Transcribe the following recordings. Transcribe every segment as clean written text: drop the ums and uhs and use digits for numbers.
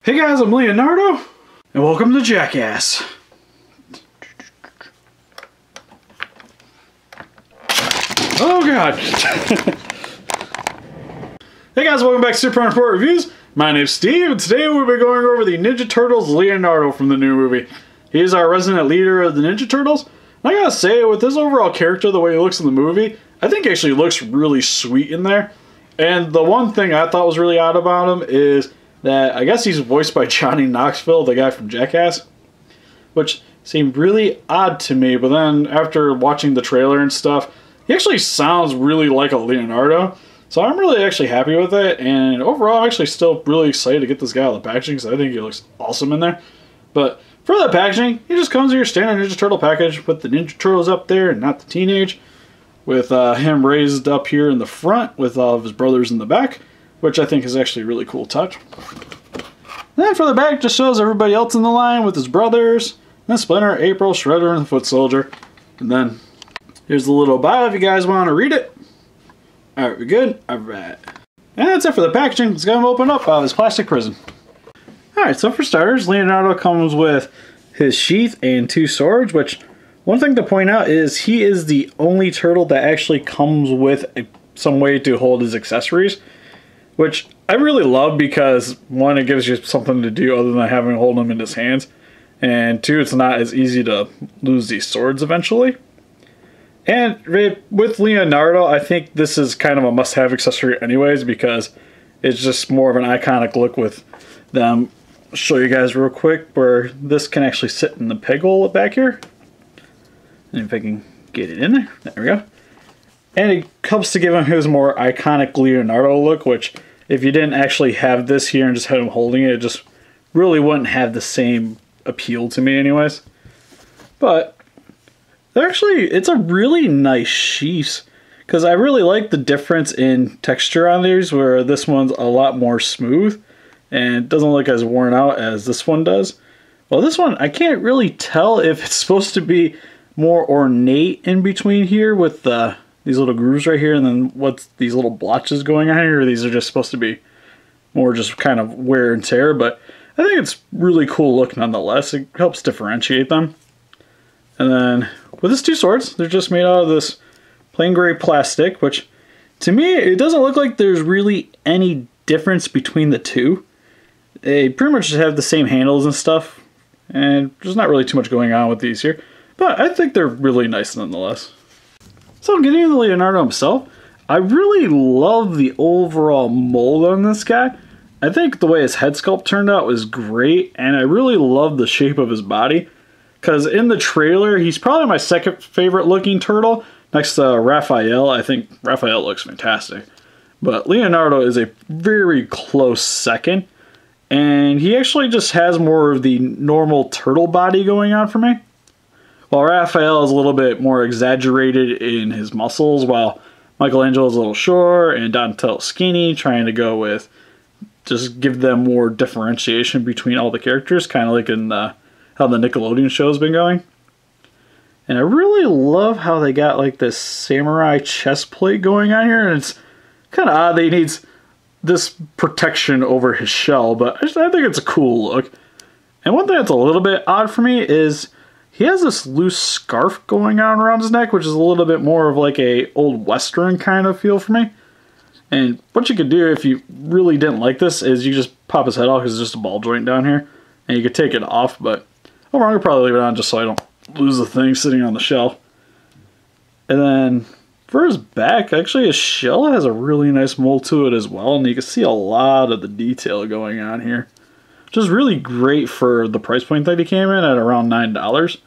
Hey guys, I'm Leonardo, and welcome to Jackass. Oh god. Hey guys, welcome back to Super Report Reviews. My name's Steve, and today we'll be going over the Ninja Turtles Leonardo from the new movie. He is our resident leader of the Ninja Turtles. And I gotta say, with this overall character, the way he looks in the movie, I think he actually looks really sweet in there. And the one thing I thought was really odd about him is that I guess he's voiced by Johnny Knoxville, the guy from Jackass, which seemed really odd to me. But then after watching the trailer and stuff, he actually sounds really like a Leonardo. So I'm really actually happy with it. And overall, I'm actually still really excited to get this guy out of the packaging because I think he looks awesome in there. But for the packaging, he just comes in your standard Ninja Turtle package with the Ninja Turtles up there and not the teenage. With him raised up here in the front with all of his brothers in the back, which I think is actually a really cool touch. And then for the back, just shows everybody else in the line with his brothers. And then Splinter, April, Shredder, and the Foot Soldier. And then here's the little bio if you guys want to read it. Alright, we good? Alright. And that's it for the packaging. Let's go and open up out of this plastic prison. Alright, so for starters, Leonardo comes with his sheath and two swords, which one thing to point out is he is the only turtle that actually comes with some way to hold his accessories, which I really love because one, it gives you something to do other than having to hold them in his hands, and two, it's not as easy to lose these swords eventually. And with Leonardo, I think this is kind of a must-have accessory anyways because it's just more of an iconic look with them. I'll show you guys real quick where this can actually sit in the peg hole back here. And if I can get it in there, there we go. And it helps to give him his more iconic Leonardo look, which if you didn't actually have this here and just had him holding it, it just really wouldn't have the same appeal to me anyways. But it's a really nice sheath because I really like the difference in texture on these where this one's a lot more smooth and doesn't look as worn out as this one does. Well, this one, I can't really tell if it's supposed to be more ornate in between here with these little grooves right here, and then what's these little blotches going on here, or these are just supposed to be more just kind of wear and tear, but I think it's really cool look nonetheless. It helps differentiate them. And then with his two swords, they're just made out of this plain gray plastic, which to me, it doesn't look like there's really any difference between the two. They pretty much just have the same handles and stuff, and there's not really too much going on with these here. But I think they're really nice nonetheless. So getting into Leonardo himself, I really love the overall mold on this guy. I think the way his head sculpt turned out was great, and I really love the shape of his body. Because in the trailer, he's probably my second favorite looking turtle, next to Raphael. I think Raphael looks fantastic. But Leonardo is a very close second, and he actually just has more of the normal turtle body going on for me. While Raphael is a little bit more exaggerated in his muscles, while Michelangelo is a little short and Donatello skinny, trying to go with just give them more differentiation between all the characters, kind of like in how the Nickelodeon show has been going. And I really love how they got like this samurai chest plate going on here, and it's kind of odd that he needs this protection over his shell, but I think it's a cool look. And one thing that's a little bit odd for me is he has this loose scarf going on around his neck, which is a little bit more of like a old western kind of feel for me. And what you could do if you really didn't like this is you just pop his head off because it's just a ball joint down here. And you could take it off, but overall, I'll probably leave it on just so I don't lose the thing sitting on the shell. And then for his back, actually his shell has a really nice mold to it as well. And you can see a lot of the detail going on here. Which is really great for the price point that he came in at around $9.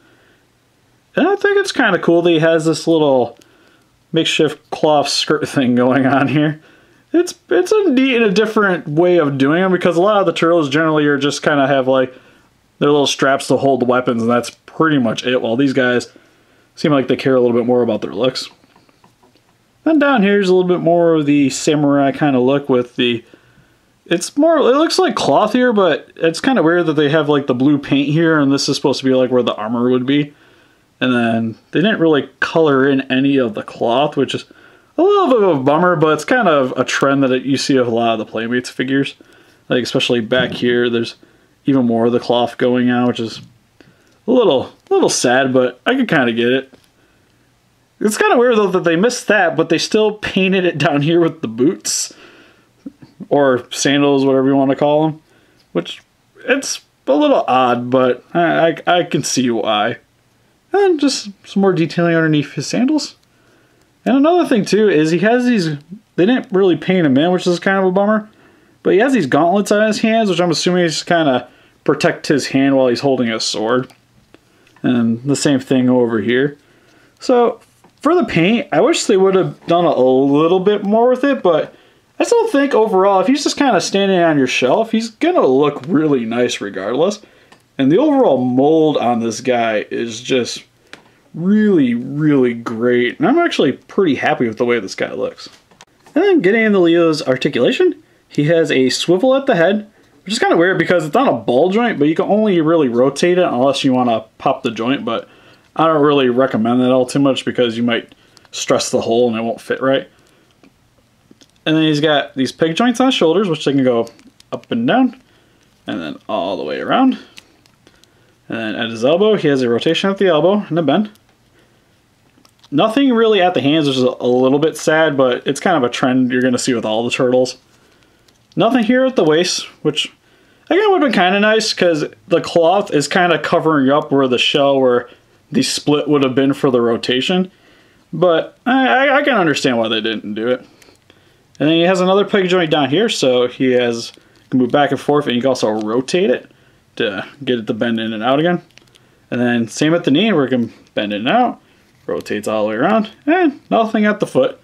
And I think it's kind of cool that he has this little makeshift cloth skirt thing going on here. It's a neat and a different way of doing them because a lot of the turtles generally are just kind of have like their little straps to hold the weapons, and that's pretty much it. While these guys seem like they care a little bit more about their looks. Then down here is a little bit more of the samurai kind of look with the it looks like cloth here, but it's kind of weird that they have like the blue paint here, and this is supposed to be like where the armor would be. And then they didn't really color in any of the cloth, which is a little bit of a bummer, but it's kind of a trend that you see with a lot of the Playmates figures. Like especially back here, there's even more of the cloth going on, which is a little sad, but I can kind of get it. It's kind of weird though that they missed that, but they still painted it down here with the boots or sandals, whatever you want to call them, which it's a little odd, but I can see why. And just some more detailing underneath his sandals. And another thing too is he has these, they didn't really paint him in, which is kind of a bummer, but he has these gauntlets on his hands, which I'm assuming is kind of protect his hand while he's holding a sword. And the same thing over here. So for the paint, I wish they would have done a little bit more with it, but I still think overall, if he's just kind of standing on your shelf, he's gonna look really nice regardless. And the overall mold on this guy is just really, really great. And I'm actually pretty happy with the way this guy looks. And then getting into Leo's articulation, he has a swivel at the head, which is kind of weird because it's on a ball joint, but you can only really rotate it unless you want to pop the joint. But I don't really recommend that all too much because you might stress the hole and it won't fit right. And then he's got these peg joints on his shoulders, which they can go up and down, and then all the way around. And then at his elbow, he has a rotation at the elbow and a bend. Nothing really at the hands, which is a little bit sad, but it's kind of a trend you're going to see with all the turtles. Nothing here at the waist, which again would have been kind of nice because the cloth is kind of covering up where the shell, where the split would have been for the rotation. But I can understand why they didn't do it. And then he has another peg joint down here, so he can move back and forth, and you can also rotate it to get it to bend in and out again. And then same at the knee, where it can bend in and out, rotates all the way around, and nothing at the foot.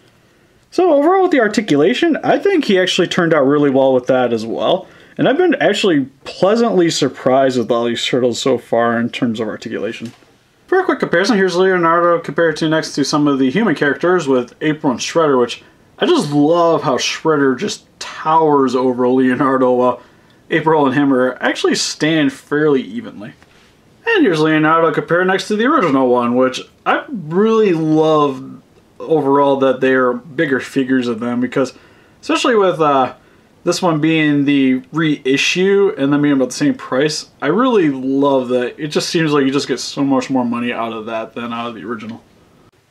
So overall with the articulation, I think he actually turned out really well with that as well. And I've been actually pleasantly surprised with all these turtles so far in terms of articulation. For a quick comparison, here's Leonardo compared to next to some of the human characters with April and Shredder, which I just love how Shredder just towers over Leonardo while April and him are actually stand fairly evenly. And here's Leonardo compared next to the original one, which I really love overall that they are bigger figures of them, because especially with this one being the reissue and then being about the same price, I really love that. It just seems like you just get so much more money out of that than out of the original.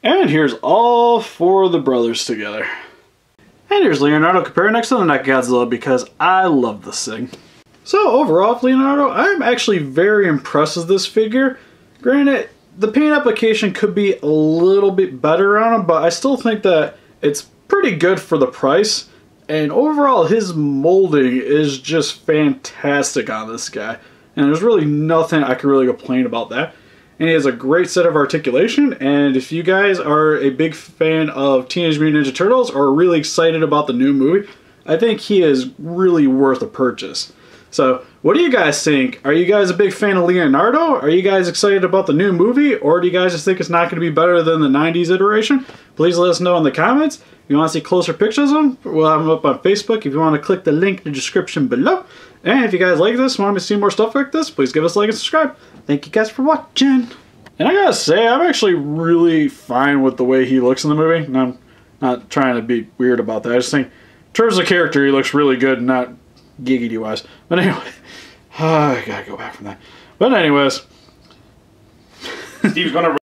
And here's all four of the brothers together. And here's Leonardo compared next to the Mechagodzilla, because I love this thing. So overall, for Leonardo, I'm actually very impressed with this figure. Granted, the paint application could be a little bit better on him, but I still think that it's pretty good for the price. And overall, his molding is just fantastic on this guy. And there's really nothing I can really complain about that. And he has a great set of articulation, and if you guys are a big fan of Teenage Mutant Ninja Turtles or are really excited about the new movie, I think he is really worth a purchase. So, what do you guys think? Are you guys a big fan of Leonardo? Are you guys excited about the new movie? Or do you guys just think it's not going to be better than the 90s iteration? Please let us know in the comments. If you want to see closer pictures of them, we'll have them up on Facebook. If you want to click the link in the description below. And if you guys like this, want me to see more stuff like this, please give us a like and subscribe. Thank you guys for watching. And I gotta say, I'm actually really fine with the way he looks in the movie. And I'm not trying to be weird about that. I just think, in terms of character, he looks really good, not giggity-wise. But anyway, I gotta go back from that. But anyways. Steve's gonna